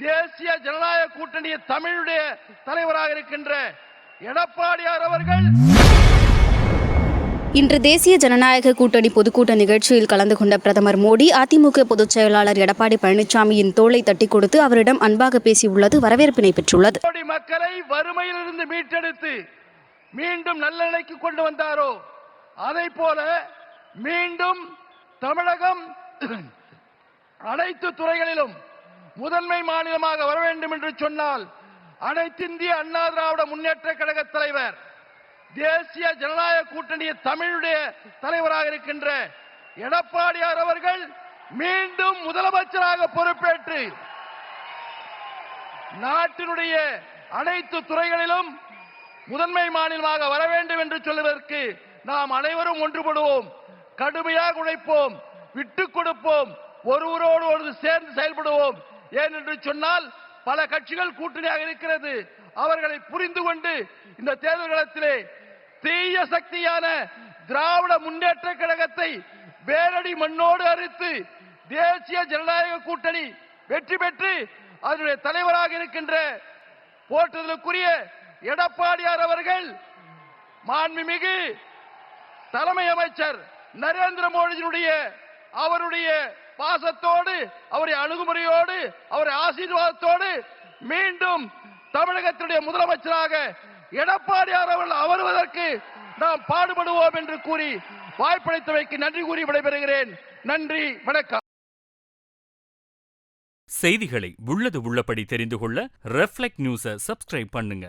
தேசிய ஜனநாயக கூட்டணி தமிழுடைய தலைவராக இருக்கின்ற எடப்பாடியார் அவர்கள் இன்று தேசிய ஜனநாயக கூட்டணி பொதுக்கூட்ட நிகழ்ச்சியில் கலந்து கொண்ட பிரதமர் மோடி அதிமுக பொதுச் செயலாளர் எடப்பாடி பழனிசாமியின் தோளை தட்டிக் கொடுத்து அவரிடம் அன்பாக பேசியுள்ளது வரவேற்பினை பெற்றுள்ளது. மக்களை வறுமையிலிருந்து மீட்டெடுத்து மீண்டும் நல்ல நிலைக்கு கொண்டு வந்தாரோ அதை போல மீண்டும் தமிழகம் அனைத்து துறைகளிலும் முதன்மை மாநிலமாக வர வேண்டும் என்று சொன்னால் அனைத்திந்திய அண்ணா திராவிட முன்னேற்ற கழக தலைவர் தேசிய ஜனநாயக கூட்டணி தமிழுடைய தலைவராக இருக்கின்ற எடப்பாடியார் அவர்கள் மீண்டும் முதலமைச்சராக பொறுப்பேற்று நாட்டினுடைய அனைத்து துறைகளிலும் முதன்மை மாநிலமாக வர வேண்டும் என்று சொல்வதற்கு நாம் அனைவரும் ஒன்றுபடுவோம், கடுமையாக உழைப்போம், விட்டுக் கொடுப்போம், ஒருவரோடு ஒரு சேர்ந்து செயல்படுவோம். ஏனென்று சொன்னால் பல கட்சிகள் கூட்டணியாக இருக்கிறது. அவர்களை புரிந்து கொண்டு இந்த தேர்தல் களத்திலே தீய சக்தியான திராவிட முன்னேற்ற கழகத்தை வேரடி மண்ணோடு அறுத்து தேசிய ஜனநாயக கூட்டணி வெற்றி பெற்று அதனுடைய தலைவராக இருக்கின்ற போற்றுதலுக்குரிய எடப்பாடியார் அவர்கள் மாண்புமிகு தலைமை அமைச்சர் நரேந்திர மோடியினுடைய அவருடைய பாசத்தோடு அவருடைய அணுகுமுறையோடு அவருடைய ஆசீர்வாதத்தோடு மீண்டும் தமிழகத்தினுடைய முதலமைச்சராக எடப்பாடியார் அவர்கள் அமர்வதற்கு நாம் பாடுபடுவோம் என்று கூறி வாய்ப்பளித்தமைக்கு நன்றி கூறி விடைபெறுகிறேன். நன்றி, வணக்கம். செய்திகளை உள்ளது உள்ளபடி தெரிந்து கொள்ள ரெஃப்ளெக்ட் நியூஸை சப்ஸ்கிரைப் பண்ணுங்க.